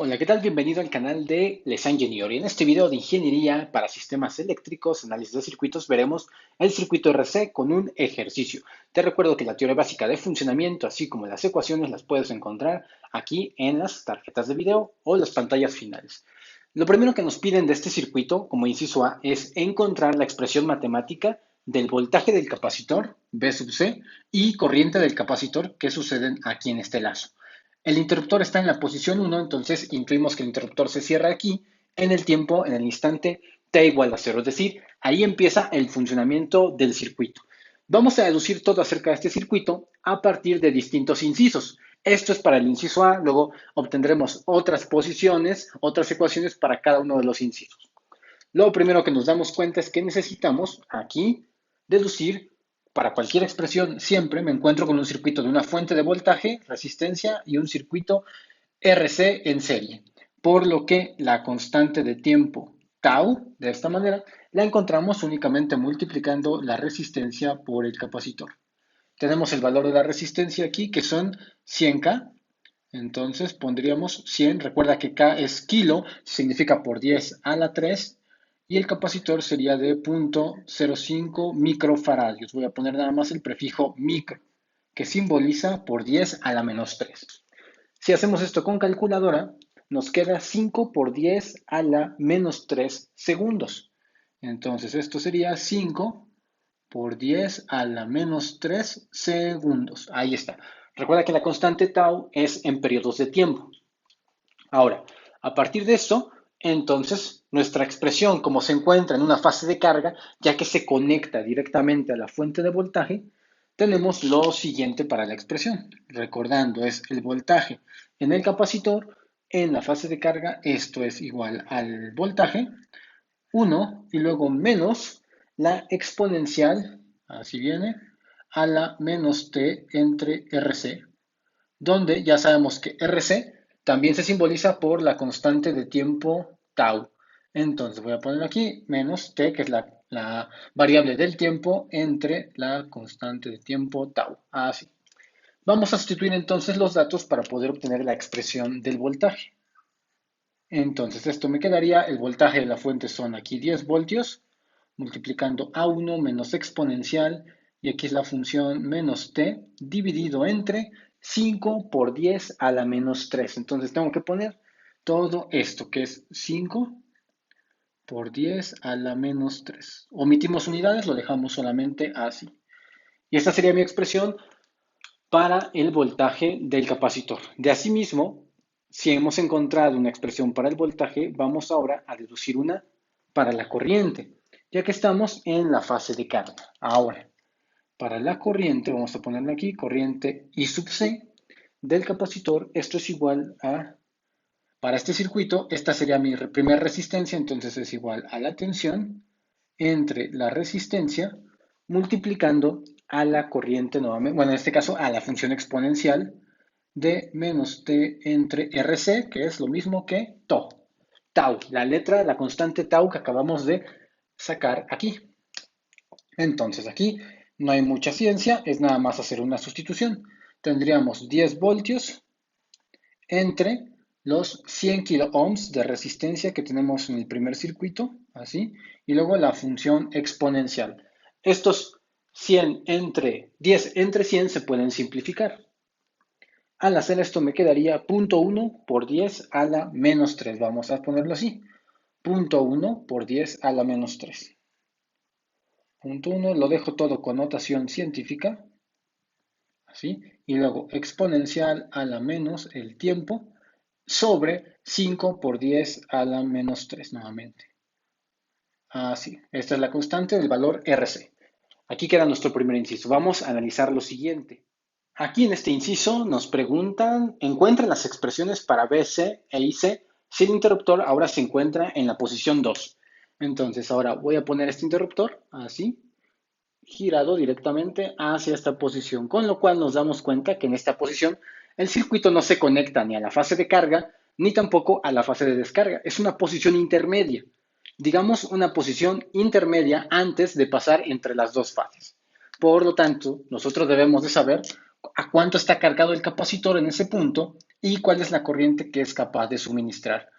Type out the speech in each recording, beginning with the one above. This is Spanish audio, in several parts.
Hola, ¿qué tal? Bienvenido al canal de Les Engineer. Y en este video de ingeniería para sistemas eléctricos, análisis de circuitos, veremos el circuito RC con un ejercicio. Te recuerdo que la teoría básica de funcionamiento, así como las ecuaciones, las puedes encontrar aquí en las tarjetas de video o las pantallas finales. Lo primero que nos piden de este circuito, como inciso A, es encontrar la expresión matemática del voltaje del capacitor, V sub C, y corriente del capacitor que suceden aquí en este lazo. El interruptor está en la posición 1, entonces intuimos que el interruptor se cierra aquí en el tiempo, en el instante t igual a 0, es decir, ahí empieza el funcionamiento del circuito. Vamos a deducir todo acerca de este circuito a partir de distintos incisos. Esto es para el inciso A, luego obtendremos otras posiciones, otras ecuaciones para cada uno de los incisos. Lo primero que nos damos cuenta es que necesitamos aquí deducir para cualquier expresión, siempre me encuentro con un circuito de una fuente de voltaje, resistencia y un circuito RC en serie. Por lo que la constante de tiempo tau, de esta manera, la encontramos únicamente multiplicando la resistencia por el capacitor. Tenemos el valor de la resistencia aquí, que son 100K. Entonces pondríamos 100. Recuerda que K es kilo, significa por 10 a la 3. Y el capacitor sería de 0.05 microfaradios. Voy a poner nada más el prefijo micro, que simboliza por 10 a la menos 3. Si hacemos esto con calculadora, nos queda 5 por 10 a la menos 3 segundos. Entonces esto sería 5 por 10 a la menos 3 segundos. Ahí está. Recuerda que la constante tau es en periodos de tiempo. Ahora, a partir de esto, entonces, nuestra expresión, como se encuentra en una fase de carga, ya que se conecta directamente a la fuente de voltaje, tenemos lo siguiente para la expresión. Recordando, es el voltaje en el capacitor en la fase de carga, esto es igual al voltaje, 1 y luego menos la exponencial, así viene, a la menos t entre RC, donde ya sabemos que RC también se simboliza por la constante de tiempo tau. Entonces voy a poner aquí menos t, que es la variable del tiempo, entre la constante de tiempo tau. Así. Vamos a sustituir entonces los datos para poder obtener la expresión del voltaje. Entonces esto me quedaría, el voltaje de la fuente son aquí 10 voltios, multiplicando A1 menos exponencial, y aquí es la función menos t, dividido entre 5 por 10 a la menos 3. Entonces tengo que poner todo esto, que es 5 por 10 a la menos 3. Omitimos unidades, lo dejamos solamente así. Y esta sería mi expresión para el voltaje del capacitor. De asimismo, si hemos encontrado una expresión para el voltaje, vamos ahora a deducir una para la corriente, ya que estamos en la fase de carga. Ahora, para la corriente, vamos a ponerle aquí, corriente I sub C del capacitor, esto es igual a, para este circuito, esta sería mi primera resistencia, entonces es igual a la tensión entre la resistencia multiplicando a la corriente nuevamente, bueno, en este caso a la función exponencial de menos t entre RC, que es lo mismo que tau, la letra, la constante tau que acabamos de sacar aquí. Entonces aquí no hay mucha ciencia, es nada más hacer una sustitución. Tendríamos 10 voltios entre los 100 kilo ohms de resistencia que tenemos en el primer circuito, así, y luego la función exponencial. Estos 100 entre 10 entre 100 se pueden simplificar. Al hacer esto me quedaría 0.1 por 10 a la menos 3. Vamos a ponerlo así. 0.1 por 10 a la menos 3. 0.1 lo dejo todo con notación científica, así, y luego exponencial a la menos el tiempo sobre 5 por 10 a la menos 3 nuevamente. Así, esta es la constante del valor RC. Aquí queda nuestro primer inciso. Vamos a analizar lo siguiente. Aquí en este inciso nos preguntan, encuentran las expresiones para BC e IC si el interruptor ahora se encuentra en la posición 2. Entonces ahora voy a poner este interruptor así, girado directamente hacia esta posición, con lo cual nos damos cuenta que en esta posición el circuito no se conecta ni a la fase de carga ni tampoco a la fase de descarga. Es una posición intermedia, digamos una posición intermedia antes de pasar entre las dos fases. Por lo tanto, nosotros debemos de saber a cuánto está cargado el capacitor en ese punto ¿Y cuál es la corriente que es capaz de suministrar?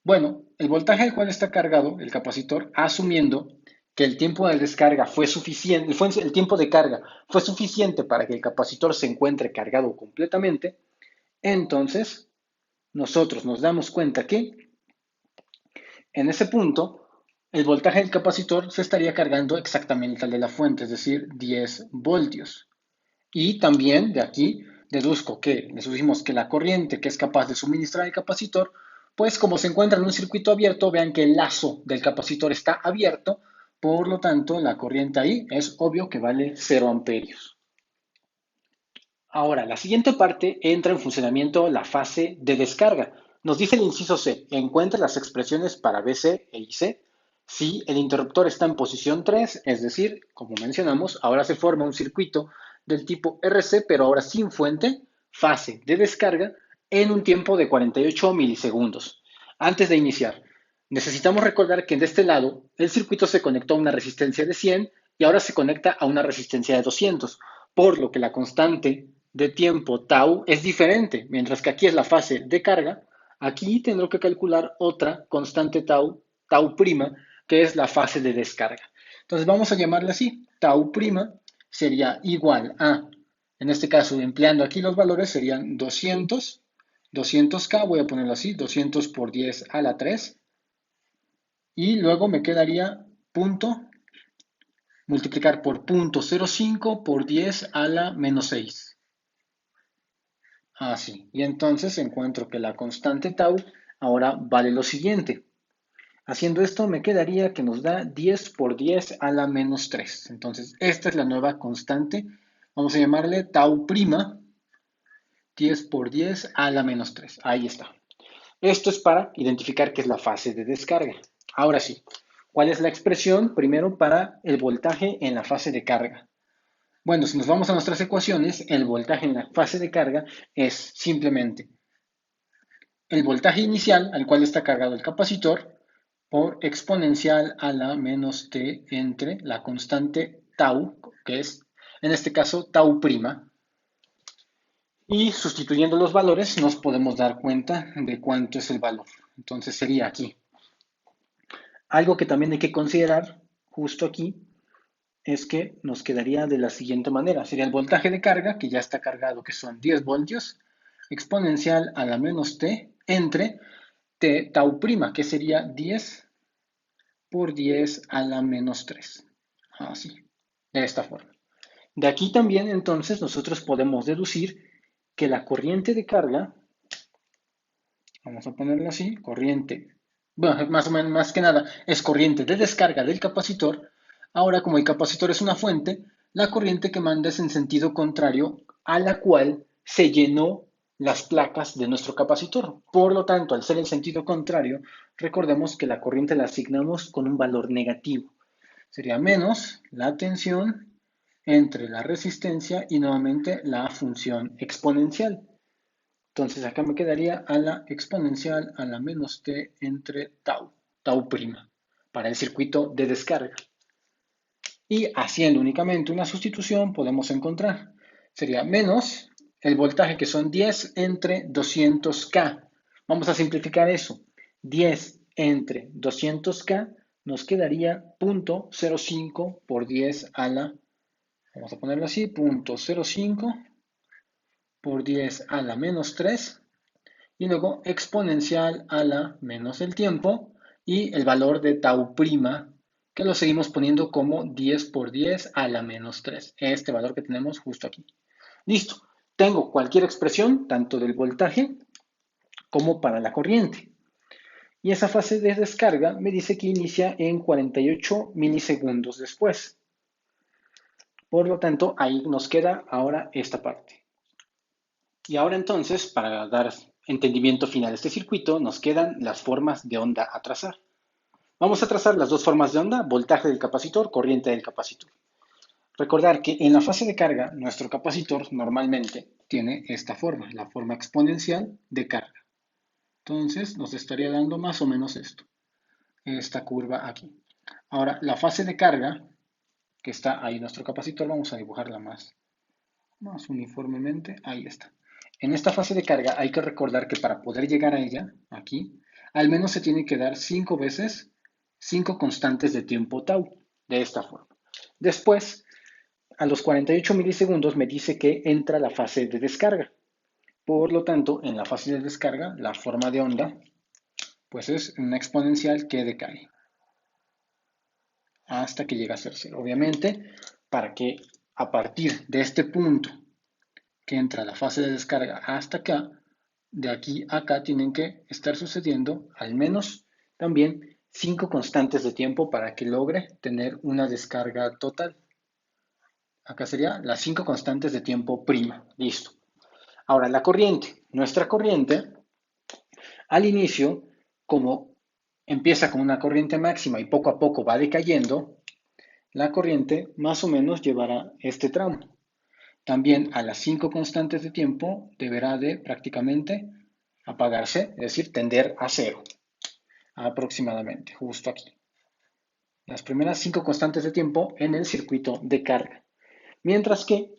Bueno, el voltaje al cual está cargado el capacitor, asumiendo que el tiempo de descarga fue suficiente, el tiempo de carga fue suficiente para que el capacitor se encuentre cargado completamente, entonces nosotros nos damos cuenta que en ese punto el voltaje del capacitor se estaría cargando exactamente al de la fuente, es decir, 10 voltios. Y también de aquí deduzco que, dedujimos que la corriente que es capaz de suministrar el capacitor, pues como se encuentra en un circuito abierto, vean que el lazo del capacitor está abierto, por lo tanto la corriente ahí es obvio que vale 0 amperios. Ahora, la siguiente parte entra en funcionamiento la fase de descarga. Nos dice el inciso C, encuentra las expresiones para BC e IC. Si el interruptor está en posición 3, es decir, como mencionamos, ahora se forma un circuito del tipo RC, pero ahora sin fuente, fase de descarga, en un tiempo de 48 milisegundos. Antes de iniciar, necesitamos recordar que de este lado el circuito se conectó a una resistencia de 100 y ahora se conecta a una resistencia de 200, por lo que la constante de tiempo tau es diferente, mientras que aquí es la fase de carga, aquí tendré que calcular otra constante tau, tau prima, que es la fase de descarga. Entonces vamos a llamarla así, tau prima sería igual a, en este caso empleando aquí los valores serían 200K, voy a ponerlo así, 200 por 10 a la 3, y luego me quedaría punto multiplicar por punto 0,5 por 10 a la menos 6. Así. Y entonces encuentro que la constante tau ahora vale lo siguiente. Haciendo esto me quedaría que nos da 10 por 10 a la menos 3. Entonces esta es la nueva constante. Vamos a llamarle tau prima 10 por 10 a la menos 3. Ahí está. Esto es para identificar qué es la fase de descarga. Ahora sí, ¿cuál es la expresión primero para el voltaje en la fase de carga? Bueno, si nos vamos a nuestras ecuaciones, el voltaje en la fase de carga es simplemente el voltaje inicial al cual está cargado el capacitor por exponencial a la menos t entre la constante tau, que es en este caso tau prima, y sustituyendo los valores nos podemos dar cuenta de cuánto es el valor. Entonces sería aquí. Algo que también hay que considerar justo aquí es que nos quedaría de la siguiente manera. Sería el voltaje de carga, que ya está cargado, que son 10 voltios, exponencial a la menos t entre t tau prima, que sería 10 por 10 a la menos 3. Así, de esta forma. De aquí también entonces nosotros podemos deducir que la corriente de carga, vamos a ponerlo así, corriente, bueno, más o menos, más que nada, es corriente de descarga del capacitor. Ahora, como el capacitor es una fuente, la corriente que manda es en sentido contrario a la cual se llenó las placas de nuestro capacitor. Por lo tanto, al ser el sentido contrario, recordemos que la corriente la asignamos con un valor negativo. Sería menos la tensión entre la resistencia y nuevamente la función exponencial. Entonces acá me quedaría a la exponencial a la menos t entre tau, tau prima, para el circuito de descarga. Y haciendo únicamente una sustitución podemos encontrar, sería menos el voltaje que son 10 entre 200K. Vamos a simplificar eso. 10 entre 200K nos quedaría 0.05 por 10 a la, vamos a ponerlo así, 0.05 por 10 a la menos 3 y luego exponencial a la menos el tiempo y el valor de tau prima que lo seguimos poniendo como 10 por 10 a la menos 3. Este valor que tenemos justo aquí. Listo. Tengo cualquier expresión, tanto del voltaje como para la corriente. Y esa fase de descarga me dice que inicia en 48 milisegundos después. Por lo tanto, ahí nos queda ahora esta parte. Y ahora entonces, para dar entendimiento final a este circuito, nos quedan las formas de onda a trazar. Vamos a trazar las dos formas de onda, voltaje del capacitor, corriente del capacitor. Recordar que en la fase de carga, nuestro capacitor normalmente tiene esta forma, la forma exponencial de carga. Entonces nos estaría dando más o menos esto, esta curva aquí. Ahora, la fase de carga, que está ahí nuestro capacitor, vamos a dibujarla más uniformemente, ahí está. En esta fase de carga hay que recordar que para poder llegar a ella, aquí, al menos se tiene que dar 5 veces 5 constantes de tiempo tau, de esta forma. Después, a los 48 milisegundos me dice que entra la fase de descarga. Por lo tanto, en la fase de descarga, la forma de onda pues es una exponencial que decae hasta que llega a ser cero. Obviamente, para que a partir de este punto que entra la fase de descarga hasta acá, de aquí a acá tienen que estar sucediendo al menos también 5 constantes de tiempo para que logre tener una descarga total. Acá sería las 5 constantes de tiempo prima. Listo. Ahora la corriente. Nuestra corriente al inicio, como empieza con una corriente máxima y poco a poco va decayendo, la corriente más o menos llevará este tramo. También a las 5 constantes de tiempo deberá de prácticamente apagarse, es decir, tender a cero aproximadamente, justo aquí. Las primeras 5 constantes de tiempo en el circuito de carga. Mientras que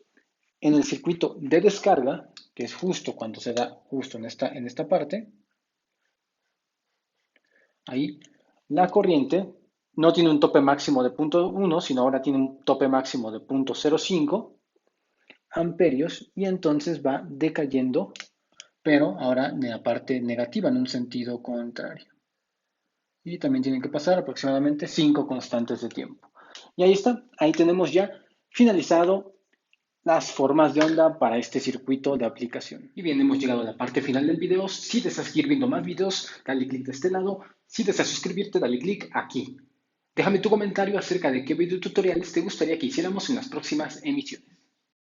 en el circuito de descarga, que es justo cuando se da justo en esta parte, ahí la corriente no tiene un tope máximo de 0.1, sino ahora tiene un tope máximo de 0.05 amperios y entonces va decayendo, pero ahora en la parte negativa, en un sentido contrario. Y también tienen que pasar aproximadamente 5 constantes de tiempo. Y ahí está, ahí tenemos ya finalizado las formas de onda para este circuito de aplicación. Y bien, hemos llegado a la parte final del video. Si deseas seguir viendo más videos, dale click de este lado. Si deseas suscribirte, dale click aquí. Déjame tu comentario acerca de qué videotutoriales te gustaría que hiciéramos en las próximas emisiones.